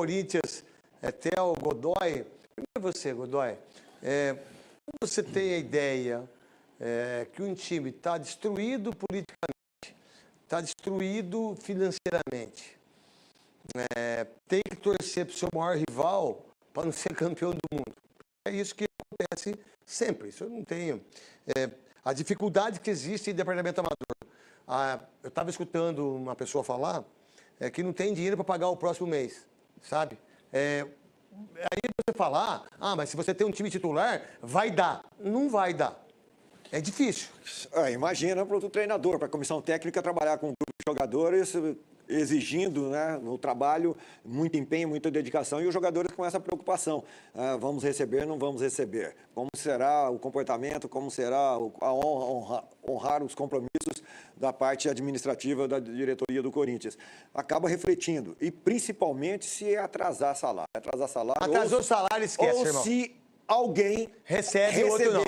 Corinthians, Theo, Godoy. Primeiro você, Godoy. Você tem a ideia que um time está destruído politicamente, está destruído financeiramente, tem que torcer para o seu maior rival para não ser campeão do mundo. É isso que acontece sempre. Isso eu não tenho. A dificuldade que existe em departamento amador. Eu estava escutando uma pessoa falar que não tem dinheiro para pagar o próximo mês, sabe? Aí você fala, mas se você tem um time titular, vai dar. Não vai dar. É difícil. Imagina para o treinador, para a comissão técnica trabalhar com um grupo de jogadores exigindo, né, o trabalho, muito empenho, muita dedicação, e os jogadores com essa preocupação. Vamos receber, não vamos receber? Como será o comportamento, como será a honrar os compromissos da parte administrativa da diretoria do Corinthians? Acaba refletindo, e principalmente se atrasar salário. Atrasou o salário, esquece, ou irmão. Se alguém recebe, o outro não.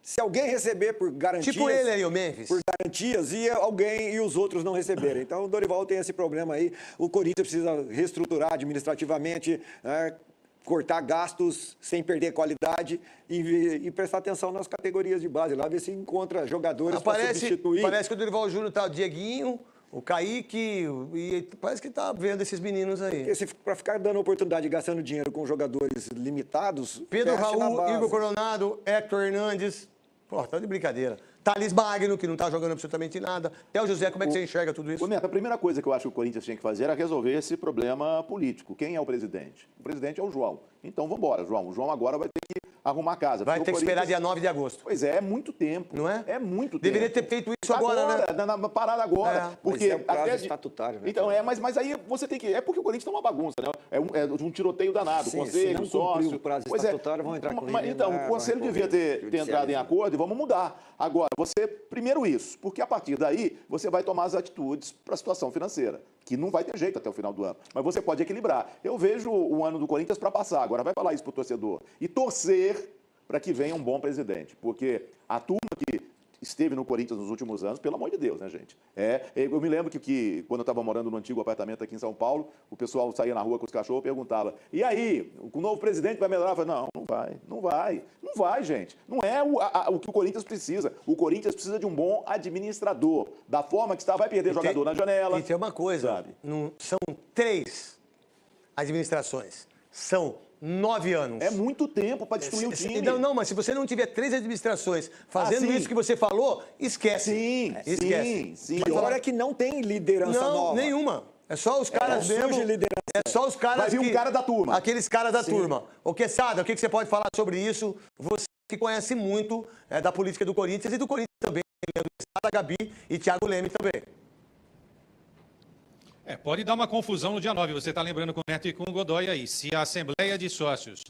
Se alguém receber por garantias... Tipo ele aí, o Memphis. Por garantias, e alguém e os outros não receberem. Então, o Dorival tem esse problema aí. O Corinthians precisa reestruturar administrativamente, cortar gastos sem perder qualidade e prestar atenção nas categorias de base. Lá ver se encontra jogadores para substituir. Parece que o Dorival Júnior tá o Dieguinho, o Kaique, e parece que tá vendo esses meninos aí. Para ficar dando oportunidade e gastando dinheiro com jogadores limitados... Pedro Raul, Igor Coronado, Hector Hernandes... Pô, tá de brincadeira. Thales Magno, que não tá jogando absolutamente nada. Theo José, como é que você enxerga tudo isso? Neto, a primeira coisa que eu acho que o Corinthians tinha que fazer era resolver esse problema político. Quem é o presidente? O presidente é o João. Então, vamos embora, João. O João agora vai ter que arrumar a casa. Vai ter que esperar dia 9 de agosto. Pois é muito tempo. Não é? É muito tempo. Deveria ter feito isso agora, né? Na parada agora. Porque mas é prazo estatutário, né? Então, mas aí você tem que... É porque o Corinthians tá uma bagunça, né? É um tiroteio danado. Sim, Conselho, sócio... O prazo estatutário, vão entrar com ele. Então, o Conselho devia ter entrado em acordo e vamos mudar. Agora, primeiro isso, porque a partir daí você vai tomar as atitudes para a situação financeira, que não vai ter jeito até o final do ano. Mas você pode equilibrar. Eu vejo o ano do Corinthians para passar. Agora, vai falar isso para o torcedor. E torcer para que venha um bom presidente. Porque a turma que esteve no Corinthians nos últimos anos, pelo amor de Deus, né, gente? Eu me lembro que quando eu estava morando no antigo apartamento aqui em São Paulo, o pessoal saía na rua com os cachorros e perguntava, e aí, o novo presidente vai melhorar? Eu falei, não vai, gente. Não é o que o Corinthians precisa. O Corinthians precisa de um bom administrador. Da forma que está, vai perder jogador na janela. E tem uma coisa, sabe? São 3 administrações. São 9 anos. É muito tempo para destruir o time. Não, mas se você não tiver 3 administrações fazendo isso que você falou, esquece. Sim. Pior é que não tem liderança nova. Não, nenhuma. É só os caras mesmo. É só os caras vai vir um cara da turma. Aqueles caras da turma. Ô, Quesada, o que você pode falar sobre isso? Você que conhece muito da política do Corinthians e do Corinthians também, Leandro Quesada, Gabi e Thiago Leme também. Pode dar uma confusão no dia 9, você está lembrando com o Neto e com o Godoy aí. Se a Assembleia de Sócios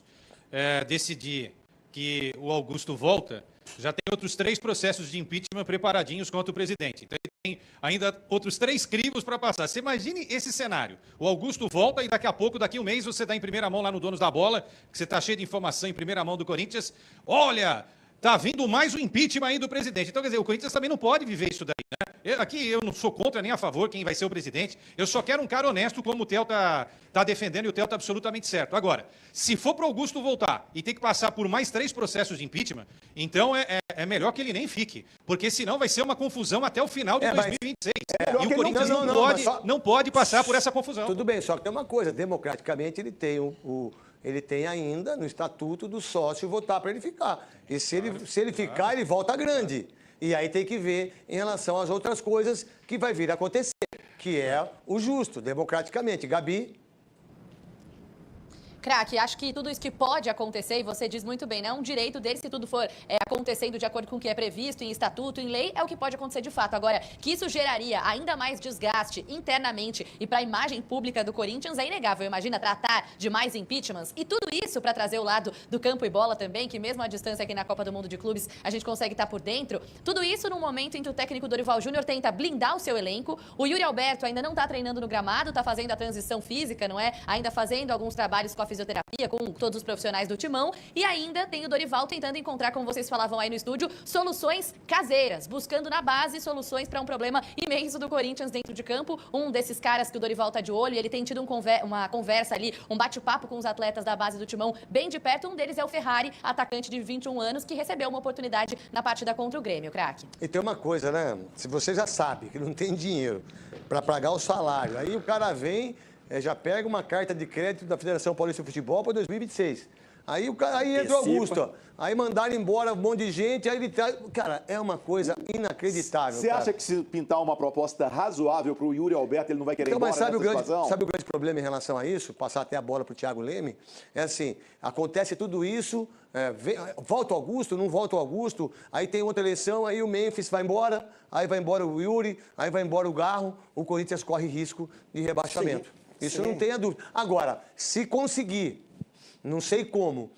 decidir que o Augusto volta, já tem outros 3 processos de impeachment preparadinhos contra o presidente. Então ele tem ainda outros 3 crivos para passar. Você imagine esse cenário. O Augusto volta e daqui a pouco, daqui a um mês, você dá em primeira mão lá no Donos da Bola, que você está cheio de informação em primeira mão do Corinthians. Olha, tá vindo mais um impeachment aí do presidente. Então, quer dizer, o Corinthians também não pode viver isso daí, né? Aqui eu não sou contra nem a favor quem vai ser o presidente. Eu só quero um cara honesto, como o Theo tá defendendo, e o Theo está absolutamente certo. Agora, se for para o Augusto voltar e ter que passar por mais 3 processos de impeachment, então é melhor que ele nem fique. Porque senão vai ser uma confusão até o final de 2026. E o Corinthians não pode passar por essa confusão. Tudo bem, só que tem uma coisa. Democraticamente, ele tem ainda no estatuto do sócio votar para ele ficar. E se ele ficar, ele volta grande. E aí tem que ver em relação às outras coisas que vai vir a acontecer, que é o justo, democraticamente. Gabi? Craque, acho que tudo isso que pode acontecer, e você diz muito bem, né? É um direito dele, se tudo for acontecendo de acordo com o que é previsto em estatuto, em lei, é o que pode acontecer de fato. Agora, que isso geraria ainda mais desgaste internamente e para a imagem pública do Corinthians é inegável. Imagina tratar de mais impeachments e tudo isso para trazer o lado do campo e bola também, que mesmo à distância aqui na Copa do Mundo de Clubes, a gente consegue estar por dentro. Tudo isso num momento em que o técnico Dorival Júnior tenta blindar o seu elenco. O Yuri Alberto ainda não está treinando no gramado, está fazendo a transição física, não é? Ainda fazendo alguns trabalhos com a fisioterapia com todos os profissionais do Timão. E ainda tem o Dorival tentando encontrar, como vocês falavam aí no estúdio, soluções caseiras, buscando na base soluções para um problema imenso do Corinthians dentro de campo. Um desses caras que o Dorival tá de olho, ele tem tido uma conversa ali, um bate-papo com os atletas da base do Timão bem de perto. Um deles é o Ferrari, atacante de 21 anos, que recebeu uma oportunidade na partida contra o Grêmio, craque. E tem uma coisa, né? Se você já sabe que não tem dinheiro para pagar o salário, aí o cara vem, já pega uma carta de crédito da Federação Paulista de Futebol para 2026. Aí entra o Augusto, ó. Aí mandaram embora um monte de gente, aí ele traz... Cara, é uma coisa inacreditável. Você acha que se pintar uma proposta razoável para o Yuri Alberto, ele não vai querer ir embora mas sabe o grande problema em relação a isso? Passar até a bola para o Thiago Leme? É assim, acontece tudo isso, volta o Augusto, não volta o Augusto, aí tem outra eleição, aí o Memphis vai embora, aí vai embora o Yuri, aí vai embora o Garro, o Corinthians corre risco de rebaixamento. Sim, isso sim. não tenha dúvida. Agora, se conseguir, não sei como,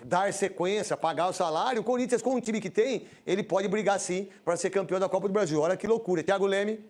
dar sequência, pagar o salário, o Corinthians, com o time que tem, ele pode brigar sim para ser campeão da Copa do Brasil. Olha que loucura. Thiago Leme.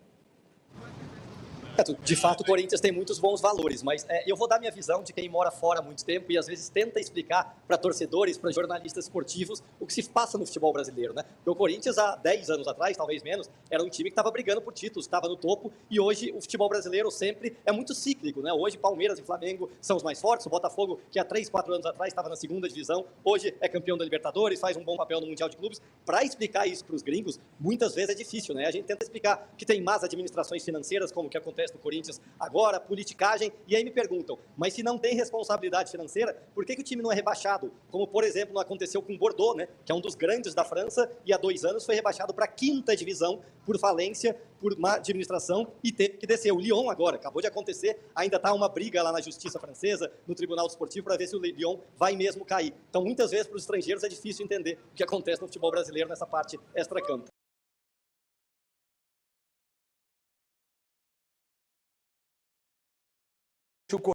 De fato, o Corinthians tem muitos bons valores, mas eu vou dar minha visão de quem mora fora há muito tempo e às vezes tenta explicar para torcedores, para jornalistas esportivos, o que se passa no futebol brasileiro, né? Porque o Corinthians, há 10 anos atrás, talvez menos, era um time que estava brigando por títulos, estava no topo, e hoje o futebol brasileiro sempre é muito cíclico, né? Hoje Palmeiras e Flamengo são os mais fortes, o Botafogo, que há 3, 4 anos atrás estava na segunda divisão, hoje é campeão da Libertadores, faz um bom papel no Mundial de Clubes. Para explicar isso para os gringos, muitas vezes é difícil, né? A gente tenta explicar que tem más administrações financeiras, como o que acontece no Corinthians agora, politicagem, e aí me perguntam, mas se não tem responsabilidade financeira, por que o time não é rebaixado? Como, por exemplo, não aconteceu com o Bordeaux, né, que é um dos grandes da França, e há 2 anos foi rebaixado para a 5ª divisão por falência, por má administração, e teve que descer. O Lyon agora, acabou de acontecer, ainda está uma briga lá na justiça francesa, no Tribunal Esportivo, para ver se o Lyon vai mesmo cair. Então, muitas vezes, para os estrangeiros, é difícil entender o que acontece no futebol brasileiro nessa parte extra-campo.